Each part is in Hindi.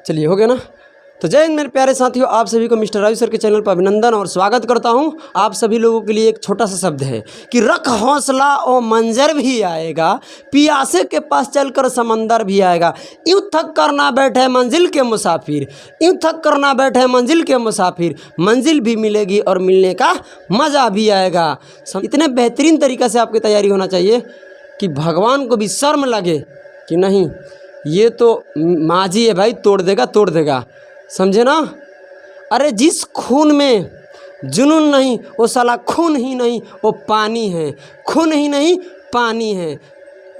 चलिए हो गया ना। तो जय हिंद मेरे प्यारे साथियों, आप सभी को मिस्टर राजू सर के चैनल पर अभिनंदन और स्वागत करता हूं। आप सभी लोगों के लिए एक छोटा सा शब्द है कि रख हौसला और मंजर भी आएगा, पियासे के पास चलकर समंदर भी आएगा। यूं थक कर ना बैठे मंजिल के मुसाफिर, यूं थक कर ना बैठे मंजिल के मुसाफिर, मंजिल भी मिलेगी और मिलने का मज़ा भी आएगा। इतने बेहतरीन तरीक़े से आपकी तैयारी होना चाहिए कि भगवान को भी शर्म लगे कि नहीं ये तो माझी है भाई, तोड़ देगा, समझे ना। अरे जिस खून में जुनून नहीं वो साला खून ही नहीं, वो पानी है, खून ही नहीं पानी है।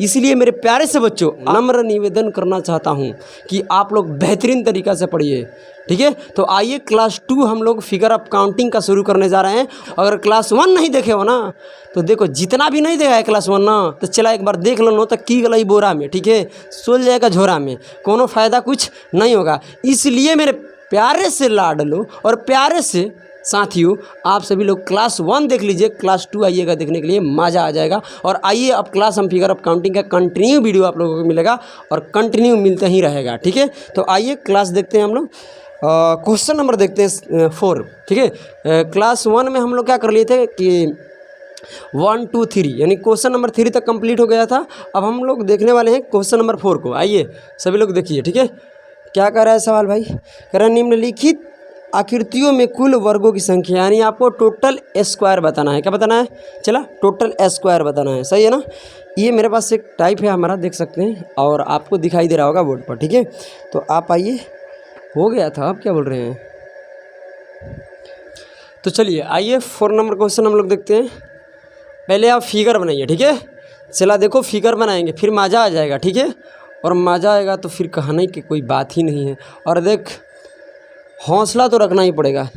इसलिए मेरे प्यारे से बच्चों, नम्र निवेदन करना चाहता हूँ कि आप लोग बेहतरीन तरीक़ा से पढ़िए, ठीक है। तो आइए क्लास 2 हम लोग फिगर ऑफ काउंटिंग का शुरू करने जा रहे हैं। अगर क्लास 1 नहीं देखे हो ना तो देखो, जितना भी नहीं देखा है क्लास 1 ना तो चला एक बार देख लो नो तक की गलाई बोरा में, ठीक है, सोल जाएगा झोरा में, कोनो फ़ायदा कुछ नहीं होगा। इसलिए मेरे प्यारे से लाड लो और प्यारे से साथियों आप सभी लोग क्लास 1 देख लीजिए, क्लास 2 आइएगा देखने के लिए, मज़ा आ जाएगा। और आइए अब क्लास हम फिगर ऑफ काउंटिंग का कंटिन्यू वीडियो आप लोगों को मिलेगा और कंटिन्यू मिलता ही रहेगा, ठीक है। तो आइए क्लास देखते हैं हम लोग। क्वेश्चन नंबर देखते हैं 4, ठीक है। क्लास 1 में हम लोग क्या कर लिए थे कि 1 2 3 यानी क्वेश्चन नंबर 3 तक कंप्लीट हो गया था। अब हम लोग देखने वाले हैं क्वेश्चन नंबर 4 को। आइए सभी लोग देखिए, ठीक है। क्या कर रहा है सवाल भाई, कह रहा है निम्नलिखित आकृतियों में कुल वर्गों की संख्या, यानी आपको टोटल स्क्वायर बताना है। क्या बताना है, चला टोटल स्क्वायर बताना है, सही है ना। ये मेरे पास एक टाइप है हमारा, देख सकते हैं, और आपको दिखाई दे रहा होगा बोर्ड पर, ठीक है। तो आप आइए, हो गया था, आप क्या बोल रहे हैं। तो चलिए आइए 4 नंबर क्वेश्चन हम लोग देखते हैं। पहले आप फिगर बनाइए, ठीक है। चला देखो फिगर बनाएंगे फिर मज़ा आ जाएगा, ठीक है। और मज़ा आएगा तो फिर कहने की कोई बात ही नहीं है। और देख हौसला तो रखना ही पड़ेगा,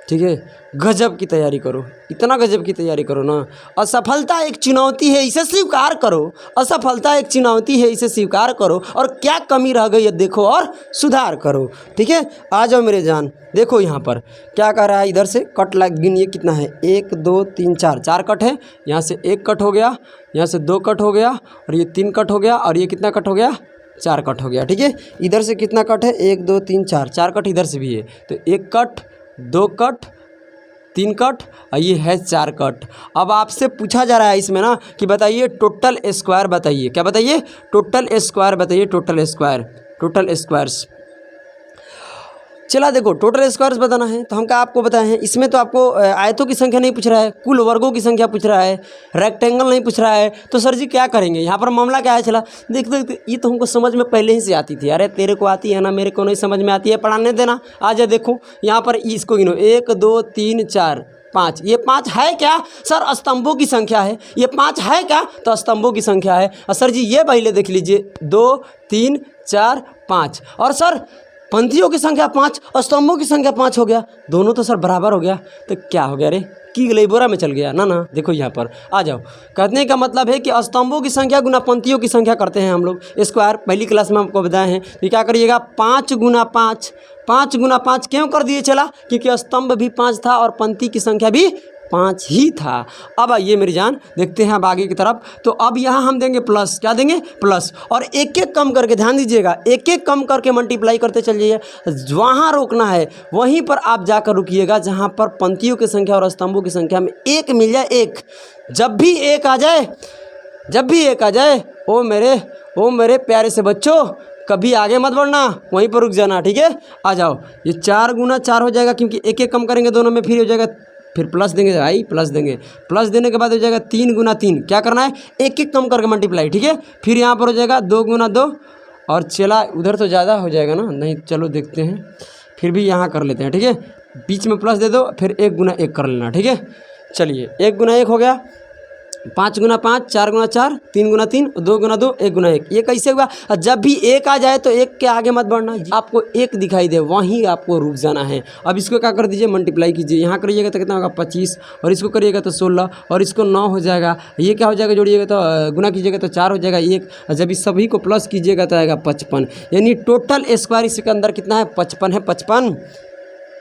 ठीक है। गजब की तैयारी करो, इतना गजब की तैयारी करो ना। असफलता एक चुनौती है, इसे स्वीकार करो। असफलता एक चुनौती है, इसे स्वीकार करो। और क्या कमी रह गई है देखो और सुधार करो, ठीक है। आ जाओ मेरे जान, देखो यहाँ पर क्या कर रहा है, इधर से कट लग गिनिए कितना है, 1 2 3 4 कट है। यहाँ से 1 कट हो गया, यहाँ से 2 कट हो गया, और ये 3 कट हो गया, और ये कितना कट हो गया, 4 कट हो गया, ठीक है। इधर से कितना कट है, 1 2 3 4 कट इधर से भी है। तो 1 कट 2 कट 3 कट और ये है 4 कट। अब आपसे पूछा जा रहा है इसमें ना कि बताइए टोटल स्क्वायर बताइए। क्या बताइए, टोटल स्क्वायर बताइए, टोटल स्क्वायर्स। चला देखो टोटल स्क्वायर्स बताना है तो हम क्या आपको बताए हैं, इसमें तो आपको आयतों की संख्या नहीं पूछ रहा है, कुल वर्गों की संख्या पूछ रहा है, रेक्टेंगल नहीं पूछ रहा है। तो सर जी क्या करेंगे, यहाँ पर मामला क्या है। चला देख ये तो हमको समझ में पहले ही से आती थी। अरे तेरे को आती है ना, मेरे को नहीं समझ में आती है, पढ़ाने देना। आ जा देखो यहाँ पर इसको गिनो, 1 2 3 4 5। ये 5 है क्या सर, स्तंभों की संख्या है। ये 5 है क्या, तो स्तंभों की संख्या है। और सर जी ये पहले देख लीजिए, 2 3 4 5। और सर पंक्तियों की संख्या 5 और स्तंभों की संख्या 5 हो गया, दोनों तो सर बराबर हो गया। तो क्या हो गया रे, की गलई बोरा में चल गया ना। देखो यहाँ पर आ जाओ, कहने का मतलब है कि स्तंभों की संख्या गुना पंक्तियों की संख्या करते हैं हम लोग स्क्वायर। पहली क्लास में आपको बताए हैं। तो क्या करिएगा, 5 गुना 5, 5 गुना 5 क्यों कर दिए, चला क्योंकि स्तंभ भी 5 था और पंक्ति की संख्या भी 5 ही था। अब आइए मेरी जान देखते हैं अब आगे की तरफ। तो अब यहाँ हम देंगे प्लस, क्या देंगे, प्लस। और एक एक कम करके, ध्यान दीजिएगा, एक एक कम करके मल्टीप्लाई करते चल जाइए। वहाँ रोकना है, वहीं पर आप जाकर रुकिएगा जहाँ पर पंक्तियों की संख्या और स्तंभों की संख्या में 1 मिल जाए। 1 जब भी 1 आ जाए, ओ मेरे प्यारे से बच्चों, कभी आगे मत बढ़ना, वहीं पर रुक जाना, ठीक है। आ जाओ, ये 4 गुना 4 हो जाएगा क्योंकि एक एक कम करेंगे दोनों में, फिर हो जाएगा, फिर प्लस देंगे भाई, प्लस देंगे। प्लस देने के बाद हो जाएगा 3 गुना 3। क्या करना है, एक एक कम करके मल्टीप्लाई, ठीक है। फिर यहाँ पर हो जाएगा 2 गुना 2, और चला उधर तो ज़्यादा हो जाएगा ना, नहीं चलो देखते हैं, फिर भी यहाँ कर लेते हैं, ठीक है। बीच में प्लस दे दो, फिर 1 गुना 1 कर लेना, ठीक है। चलिए 1 गुना 1 हो गया, 5 गुना 5, 4 गुना 4, 3 गुना 3, 2 गुना 2, 1 गुना 1। ये कैसे हुआ, जब भी 1 आ जाए तो 1 के आगे मत बढ़ना, आपको 1 दिखाई दे वहीं आपको रुक जाना है। अब इसको क्या कर दीजिए, मल्टीप्लाई कीजिए। यहाँ करिएगा तो कितना होगा, 25, और इसको करिएगा तो 16, और इसको 9 हो जाएगा। ये क्या हो जाएगा, जोड़िएगा तो गुना कीजिएगा तो 4 हो जाएगा 1, और जब इस सभी को प्लस कीजिएगा तो आएगा 55। यानी टोटल स्क्वायर इसके अंदर कितना है, 55 है। 55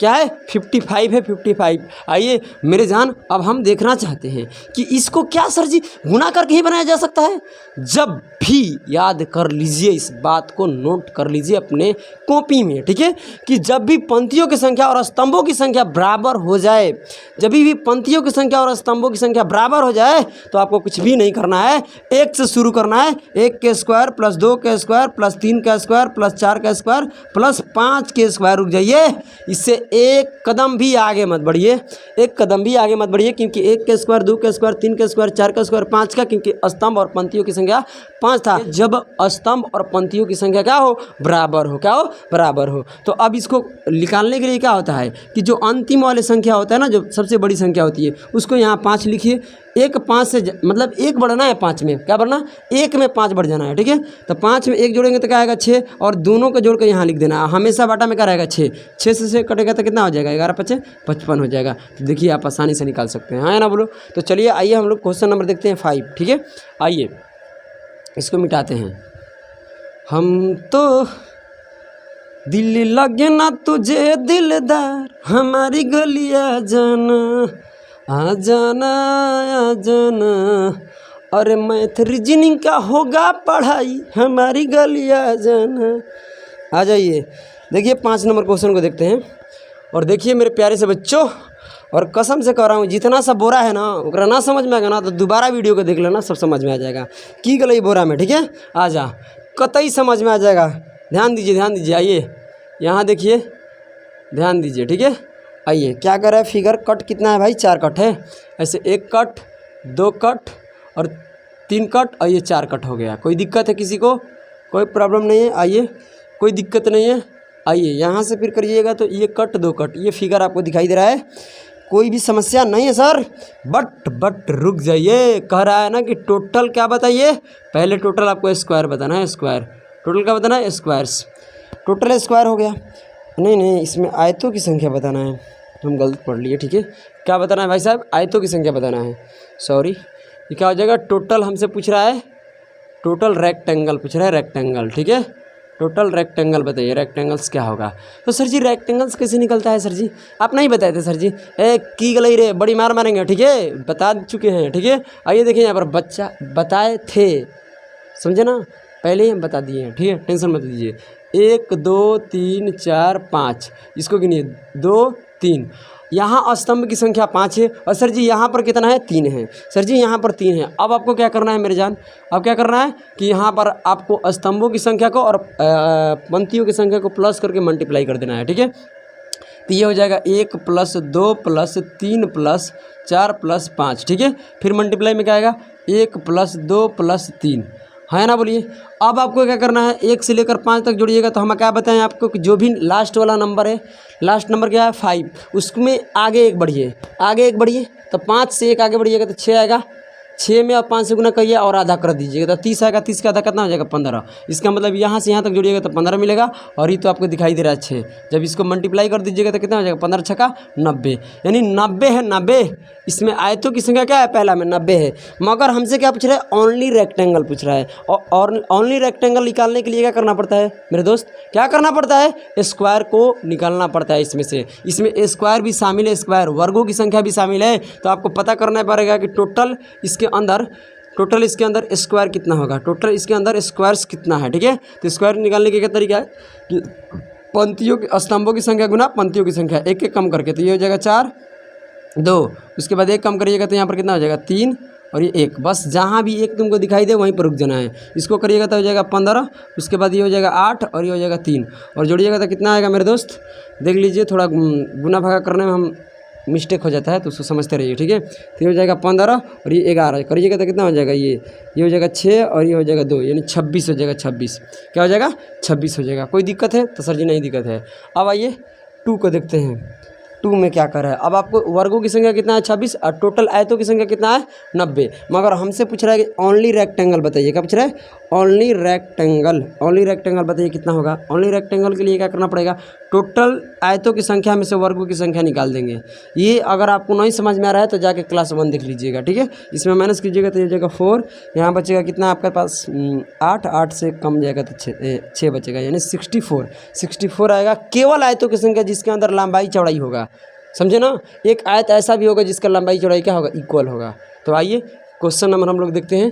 क्या है 55 है 55। आइए मेरे जान, अब हम देखना चाहते हैं कि इसको क्या सर जी गुना करके ही बनाया जा सकता है। जब भी याद कर लीजिए, इस बात को नोट कर लीजिए अपने कॉपी में, ठीक है, कि जब भी पंक्तियों की संख्या और स्तंभों की संख्या बराबर हो जाए, जब भी पंक्तियों की संख्या और स्तंभों की संख्या बराबर हो जाए तो आपको कुछ भी नहीं करना है, 1 से शुरू करना है। 1 के स्क्वायर प्लस 2 के स्क्वायर प्लस 3 का स्क्वायर प्लस 4 का स्क्वायर प्लस 5 के स्क्वायर। रुक जाइए, इससे एक कदम भी आगे मत बढ़िए, एक कदम भी आगे मत बढ़िए, क्योंकि 1 के स्क्वायर 2 के स्क्वायर 3 के स्क्वायर 4 का स्क्वायर 5 का, क्योंकि स्तंभ और पंक्तियों की संख्या 5 था। जब स्तंभ और पंक्तियों की संख्या क्या हो, बराबर हो, क्या हो, बराबर हो। तो अब इसको निकालने के लिए क्या होता है कि जो अंतिम वाले संख्या होता है ना, जो सबसे बड़ी संख्या होती है, उसको यहाँ 5 लिखिए। 1 5 से मतलब 1 बढ़ना है 5 में, क्या बढ़ना, 1 में 5 बढ़ जाना है, ठीक है। तो 5 में 1 जोड़ेंगे तो क्या आएगा 6, और दोनों को जोड़ कर यहाँ लिख देना। हमेशा बाटा में क्या रहेगा 6, 6 से 6 कटेगा तो कितना हो जाएगा, 11 5 55 हो जाएगा। तो देखिए आप आसानी से निकाल सकते हैं, हाँ ना बोलो। तो चलिए आइए हम लोग क्वेश्चन नंबर देखते हैं 5, ठीक है। आइए इसको मिटाते हैं। हम तो दिल लगे ना तुझे दिलदार, हमारी गलियाँ जाना, आ जाना आ जाना, अरे मैथ रीजनिंग का होगा पढ़ाई, हमारी गलियाँ जाना। आ जाइए, देखिए 5 नंबर क्वेश्चन को देखते हैं। और देखिए मेरे प्यारे से बच्चों, और कसम से कह रहा हूँ, जितना सा बोरा है ना, ओकरा ना समझ में आएगा ना तो दोबारा वीडियो को देख लेना, सब समझ में आ जाएगा की गलई बोरा में, ठीक है। आ जा, कतई समझ में आ जाएगा। ध्यान दीजिए, ध्यान दीजिए। आइए यहाँ देखिए, ध्यान दीजिए, ठीक है। आइए क्या कर रहा है फिगर, कट कितना है भाई, 4 कट है। ऐसे 1 कट 2 कट और 3 कट, और ये 4 कट हो गया। कोई दिक्कत है किसी को, कोई प्रॉब्लम नहीं है। आइए, कोई दिक्कत नहीं है। आइए यहाँ से फिर करिएगा तो ये कट 2 कट, ये फिगर आपको दिखाई दे रहा है, कोई भी समस्या नहीं है सर। बट रुक जाइए, कह रहा है ना कि टोटल क्या बताइए, पहले टोटल आपको स्क्वायर बताना है, स्क्वायर टोटल क्या बताना है, स्क्वायर्स। टोटल स्क्वायर हो गया, नहीं इसमें आयतों की संख्या बताना है, हम गलत पढ़ लिए, ठीक है। क्या बताना है भाई साहब, आयतों की संख्या बताना है, सॉरी। ये क्या हो जाएगा, टोटल हमसे पूछ रहा है, टोटल रेक्टेंगल पूछ रहा है, रेक्टेंगल, ठीक है। टोटल रेक्टेंगल बताइए, रेक्टेंगल्स क्या होगा। तो सर जी रेक्टेंगल्स कैसे निकलता है सर जी, आप नहीं बताए थे सर जी, की गलई रे, बड़ी मार मारेंगे, ठीक है, बता चुके हैं, ठीक है। आइए देखिए यहाँ पर बच्चा बताए थे, समझे ना, पहले ही हम बता दिए हैं, ठीक है, टेंशन मत लीजिए। 1 2 3 4 5, इसको गिनिए 2 3। यहाँ स्तंभ की संख्या 5 है, और सर जी यहाँ पर कितना है, 3 है। सर जी यहाँ पर 3 है। अब आपको क्या करना है मेरे जान, अब क्या करना है कि यहाँ पर आपको स्तंभों की संख्या को और पंक्तियों की संख्या को प्लस करके मल्टीप्लाई कर देना है, ठीक है। तो ये हो जाएगा 1 + 2 + 3 + 4 + 5, ठीक है। फिर मल्टीप्लाई में क्या आएगा, 1 + 2 + 3, है ना, बोलिए। अब आपको क्या करना है, 1 से लेकर 5 तक जोड़िएगा तो हम क्या बताएं आपको कि जो भी लास्ट वाला नंबर है, लास्ट नंबर क्या है 5, उसमें आगे 1 बढ़िए, आगे 1 बढ़िए, तो 5 से 1 आगे बढ़िएगा तो 6 आएगा। 6 में आप 5 से गुना करिए और आधा कर दीजिएगा तो 30 आएगा। 30 का आधा कितना हो जाएगा, 15। इसका मतलब यहाँ से यहाँ तक जोड़िएगा तो 15 मिलेगा, और ये तो आपको दिखाई दे रहा है 6। जब इसको मल्टीप्लाई कर दीजिएगा तो कितना हो जाएगा, 15 छक्का 90, यानी 90 है, 90। इसमें आयतों की संख्या क्या है, पहला में 90 है, मगर हमसे क्या पूछ रहा है, ओनली रेक्टेंगल पूछ रहा है। और ओनली रेक्टेंगल निकालने के लिए क्या करना पड़ता है मेरे दोस्त, क्या करना पड़ता है, स्क्वायर को निकालना पड़ता है इसमें से। इसमें स्क्वायर भी शामिल है, स्क्वायर वर्गों की संख्या भी शामिल है। तो आपको पता करना पड़ेगा कि टोटल इसके अंदर स्क्वायर कितना होगा, टोटल इसके अंदर स्क्वायर्स कितना है, ठीक है। तो स्क्वायर निकालने का क्या तरीका है कि पंक्तियों की स्तंभों की संख्या गुना पंक्तियों की संख्या, एक एक कम करके, तो ये हो जाएगा 4 2, उसके बाद 1 कम करिएगा तो यहाँ पर कितना हो जाएगा 3, और ये 1, बस जहाँ भी 1 तुमको दिखाई दे वहीं पर रुक जाना है। इसको करिएगा तो हो जाएगा 15, उसके बाद ये हो जाएगा 8, और ये हो जाएगा 3, और जोड़िएगा तो कितना आएगा मेरे दोस्त, देख लीजिए, थोड़ा गुना भागा करने में हम मिस्टेक हो जाता है तो उसको समझते रहिए, ठीक है। तो ये हो जाएगा 15 और ये 11, करिएगा तो कितना हो जाएगा, ये हो जाएगा 6 और ये हो जाएगा 2, यानी 26 हो जाएगा। 26 क्या हो जाएगा, 26 हो जाएगा। कोई दिक्कत है तो सर जी नहीं दिक्कत है। अब आइए 2 को देखते हैं। 2 में क्या कर रहा है। अब आपको वर्गों की संख्या कितना है 26 और टोटल आयतों की संख्या कितना है 90। मगर हमसे पूछ रहा है कि ओनली रेक्टेंगल बताइए। क्या पूछ रहा है? Only rectangle. ओनली रेक्टेंगल बताइए कितना होगा। ओनली रेक्टेंगल के लिए क्या करना पड़ेगा, टोटल आयतों की संख्या में से वर्गों की संख्या निकाल देंगे। ये अगर आपको नहीं समझ में आ रहा है तो जाके क्लास 1 देख लीजिएगा, ठीक है। इसमें माइनस कीजिएगा तो ये जाएगा 4, यहाँ बचेगा कितना आपके पास 8, 8 से कम जाएगा तो 6 बचेगा, यानी 64 आएगा। केवल आयतों की संख्या जिसके अंदर लंबाई चौड़ाई होगा, समझे ना। एक आयत ऐसा भी होगा जिसका लंबाई चौड़ाई क्या होगा, इक्वल होगा। तो आइए क्वेश्चन नंबर हम लोग देखते हैं।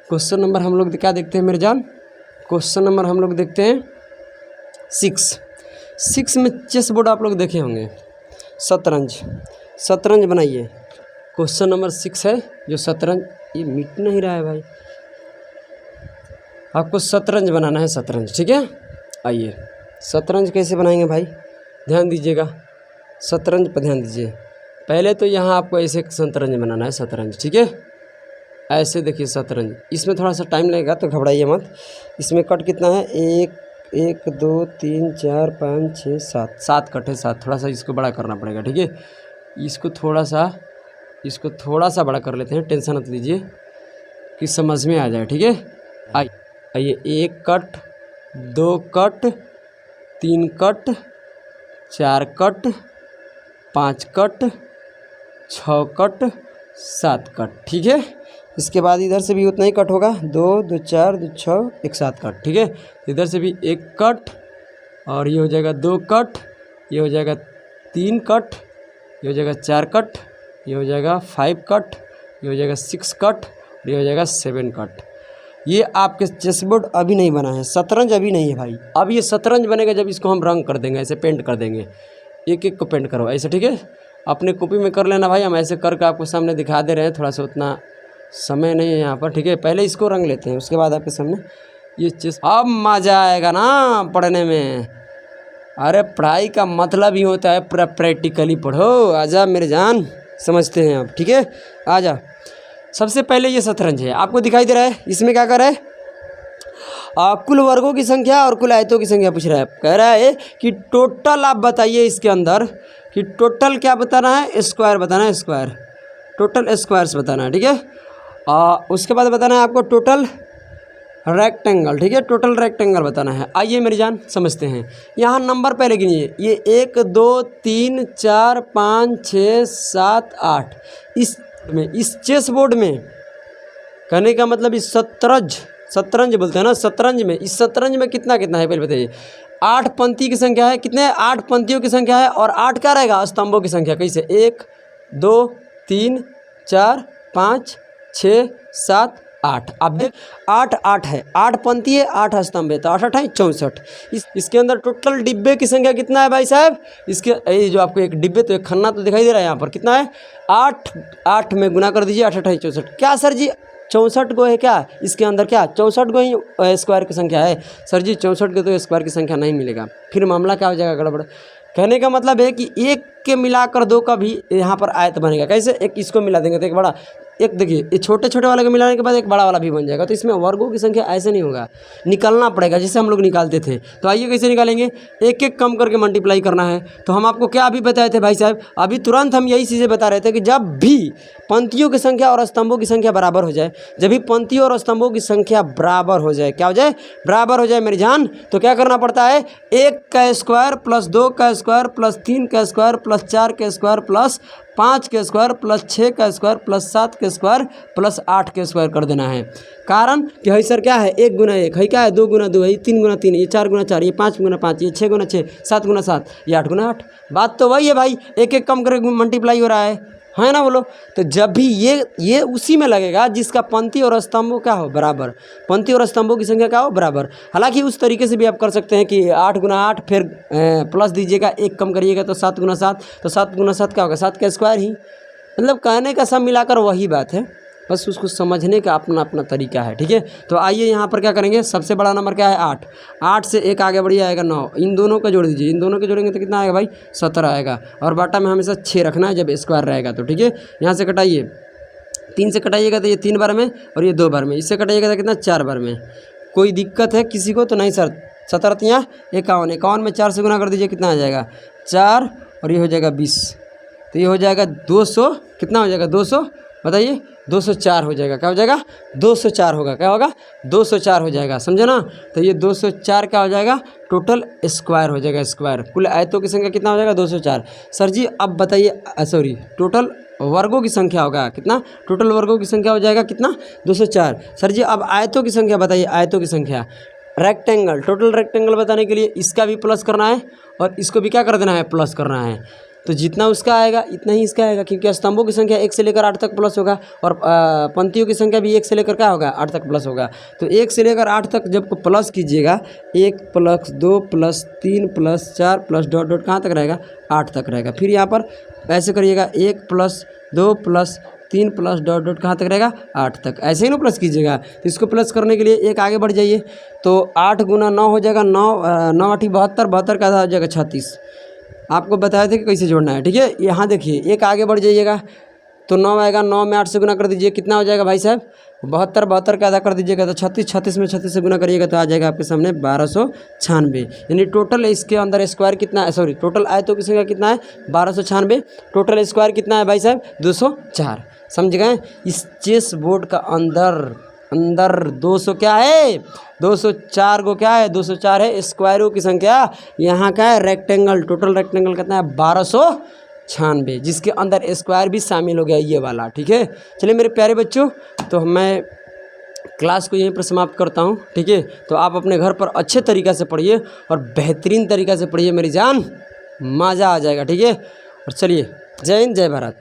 क्वेश्चन नंबर हम लोग क्या देखते हैं मेरे जान, क्वेश्चन नंबर हम लोग देखते हैं 6 में चेस बोर्ड आप लोग देखे होंगे। शतरंज बनाइए। क्वेश्चन नंबर 6 है जो शतरंज, ये मिट नहीं रहा है भाई। आपको शतरंज बनाना है, शतरंज, ठीक है। आइए शतरंज कैसे बनाएंगे भाई, ध्यान दीजिएगा। शतरंज पर ध्यान दीजिए। पहले तो यहाँ आपको ऐसे शतरंज बनाना है, शतरंज, ठीक है। ऐसे देखिए शतरंज, इसमें थोड़ा सा टाइम लगेगा तो घबराइए मत। इसमें कट कितना है, 1 2 3 4 5 6 7 कट है, 7। थोड़ा सा इसको बड़ा करना पड़ेगा, ठीक है। इसको थोड़ा सा बड़ा कर लेते हैं, टेंशन मत लीजिए कि समझ में आ जाए, ठीक है। आइए 1 cut, 2 cut, 3 cut, 4 cut, 5 cut, 6 cut, 7 cut, ठीक है। इसके बाद इधर से भी उतना ही कट होगा, 2 2 4 2 6 1 7 कट, ठीक है। इधर से भी 1 कट और ये हो जाएगा 2 कट, ये हो जाएगा 3 कट, ये हो जाएगा 4 कट, ये हो जाएगा 5 कट, ये हो जाएगा 6 कट, ये हो जाएगा 7 कट। ये आपके चेस बोर्ड अभी नहीं बना है, शतरंज अभी नहीं है भाई। अब ये शतरंज बनेगा जब इसको हम रंग कर देंगे, ऐसे पेंट कर देंगे। एक को पेंट करो ऐसे, ठीक है। अपने कॉपी में कर लेना भाई, हम ऐसे करके आपको सामने दिखा दे रहे हैं। थोड़ा सा उतना समय नहीं है यहाँ पर, ठीक है। पहले इसको रंग लेते हैं, उसके बाद आपके सामने ये चीज़। अब मज़ा आएगा ना पढ़ने में। अरे पढ़ाई का मतलब ही होता है पूरा प्रैक्टिकली पढ़ो। आजा मेरे जान, समझते हैं आप, ठीक है। आजा। सबसे पहले ये शतरंज है, आपको दिखाई दे रहा है। इसमें क्या कर रहा है, कुल वर्गों की संख्या और कुल आयतों की संख्या पूछ रहा है। कह रहा है कि टोटल आप बताइए इसके अंदर कि टोटल क्या बताना है, स्क्वायर बताना है, स्क्वायर, टोटल स्क्वायर्स बताना है, ठीक है। उसके बाद बताना है आपको टोटल रेक्टेंगल, ठीक है। टोटल रेक्टेंगल बताना है। आइए मेरी जान समझते हैं। यहाँ नंबर पहले गिनिए, ये 1 2 3 4 5 6 7 8। इस चेस बोर्ड में, कहने का मतलब इस शतरंज बोलते हैं ना, शतरंज में, इस शतरंज में कितना कितना है पहले बताइए। 8 पंक्ति की संख्या है, कितने 8 पंक्तियों की संख्या है। और 8 क्या रहेगा, स्तंभों की संख्या। कैसे, 1 2 3 4 5 6 7 8। अब देख 8 है, 8 पंक्ति है, 8 स्तंभ है, तो 8 8 है 64। इसके अंदर टोटल डिब्बे की संख्या कितना है भाई साहब। इसके ये जो आपको एक डिब्बे, तो एक खन्ना तो दिखाई दे रहा है यहाँ पर, कितना है 8 में गुना कर दीजिए, 8 8 है 64। क्या सर जी 64 गो है क्या इसके अंदर, क्या 64 गो ही स्क्वायर की संख्या है। सर जी 64 के तो स्क्वायर की संख्या नहीं मिलेगा, फिर मामला क्या हो जाएगा, गड़बड़। कहने का मतलब है कि 1 के मिलाकर 2 का भी यहाँ पर आयत बनेगा। कैसे, एक इसको मिला देंगे तो एक बड़ा, एक देखिए ये छोटे छोटे वाले को मिलाने के बाद एक बड़ा वाला भी बन जाएगा। तो इसमें वर्गों की संख्या ऐसे नहीं होगा, निकालना पड़ेगा जैसे हम लोग निकालते थे। तो आइए कैसे निकालेंगे, एक एक कम करके मल्टीप्लाई करना है। तो हम आपको क्या अभी बताए थे भाई साहब, अभी तुरंत हम यही चीज़ें बता रहे थे कि जब भी पंक्तियों की संख्या और स्तंभों की संख्या बराबर हो जाए, जब भी पंक्तियों और स्तंभों की संख्या बराबर हो जाए, क्या हो जाए, बराबर हो जाए मेरी जान, तो क्या करना पड़ता है, 1 का स्क्वायर प्लस 2 का स्क्वायर प्लस 3 का स्क्वायर प्लस 4 का स्क्वायर प्लस 5 के स्क्वायर प्लस 6 का स्क्वायर प्लस 7 के स्क्वायर प्लस 8 के स्क्वायर कर देना है। कारण कि है सर क्या है, 1 गुना 1 है, क्या है 2 गुना 2 है, 3 गुना 3, ये 4 गुना 4, ये 5 गुना 5, ये 6 गुना 6, 7 गुना 7, ये 8 गुना 8। बात तो वही है भाई, एक एक कम करके मल्टीप्लाई हो रहा है ना, बोलो। तो जब भी ये उसी में लगेगा जिसका पंक्ति और स्तंभों क्या हो बराबर, पंक्ति और स्तंभों की संख्या क्या हो बराबर। हालांकि उस तरीके से भी आप कर सकते हैं कि 8 गुना 8 फिर प्लस दीजिएगा, 1 कम करिएगा तो 7 गुना 7, तो 7 गुना 7 क्या होगा, 7 का स्क्वायर ही। मतलब कहने का सब मिलाकर वही बात है, बस उसको समझने का अपना अपना तरीका है, ठीक है। तो आइए यहाँ पर क्या करेंगे, सबसे बड़ा नंबर क्या है 8, 8 से 1 आगे बढ़िया आएगा 9, इन दोनों का जोड़ दीजिए, इन दोनों के जोड़ेंगे तो कितना आएगा भाई 17 आएगा। और बाटा में हमेशा 6 रखना है जब स्क्वायर रहेगा तो, ठीक है। यहाँ से कटाइए, 3 से कटाइएगा तो ये 3 बार में और ये 2 बार में, इससे कटाइएगा तो कितना 4 बार में। कोई दिक्कत है किसी को तो नहीं सर, 17 × 51, 51 में 4 से गुना कर दीजिए, कितना आ जाएगा 4 और ये हो जाएगा 20, तो ये हो जाएगा 200, कितना हो जाएगा 200 बताइए, 204 हो जाएगा। क्या हो जाएगा 204 होगा, क्या होगा 204 हो जाएगा, समझे ना। तो ये 204 क्या हो जाएगा, टोटल स्क्वायर हो जाएगा, स्क्वायर कुल आयतों की संख्या कितना हो जाएगा 204। सर जी अब बताइए, सॉरी टोटल वर्गों की संख्या होगा कितना, टोटल वर्गों की संख्या हो जाएगा कितना 204। सर जी अब आयतों की संख्या बताइए, आयतों की संख्या, रेक्टेंगल, टोटल रेक्टेंगल बताने के लिए इसका भी प्लस करना है और इसको भी क्या कर देना है, प्लस करना है। तो जितना उसका आएगा इतना ही इसका आएगा, क्योंकि स्तंभों की संख्या 1 से लेकर 8 तक प्लस होगा और पंक्तियों की संख्या भी 1 से लेकर क्या होगा 8 तक प्लस होगा। तो 1 से लेकर 8 तक जब को प्लस कीजिएगा, 1 + 2 + 3 + 4 + डॉट डॉट कहाँ तक रहेगा 8 तक रहेगा। फिर यहाँ पर ऐसे करिएगा 1 + 2 + 3 + डॉट डॉट कहाँ तक रहेगा 8 तक, ऐसे ही ना प्लस कीजिएगा। तो इसको प्लस करने के लिए एक आगे बढ़ जाइए, तो 8 × 9 हो जाएगा 9, 9 × 8 72, 72 का आधा हो जाएगा 36। आपको बताया था कि कैसे जोड़ना है, ठीक है। यहाँ देखिए एक आगे बढ़ जाइएगा, तो 9 आएगा, 9 में 8 से गुना कर दीजिए, कितना हो जाएगा भाई साहब 72, 72 का आधा कर दीजिएगा तो 36, 36 में 36 से गुना करिएगा तो आ जाएगा आपके सामने 1296। यानी टोटल इसके अंदर स्क्वायर कितना है, सॉरी टोटल आयतों की संख्या कितना है 1296, टोटल स्क्वायर कितना है भाई साहब 204। समझ गए। इस चेस बोर्ड का अंदर 200 क्या है 204 को क्या है 204 है स्क्वायरों की संख्या। यहाँ क्या है रेक्टेंगल, टोटल रेक्टेंगल कितना है 1296, जिसके अंदर स्क्वायर भी शामिल हो गया ये वाला, ठीक है। चलिए मेरे प्यारे बच्चों, तो मैं क्लास को यहीं पर समाप्त करता हूँ, ठीक है। तो आप अपने घर पर अच्छे तरीक़ा से पढ़िए और बेहतरीन तरीक़ा से पढ़िए मेरी जान, मज़ा आ जाएगा, ठीक है। और चलिए जय हिंद जय भारत।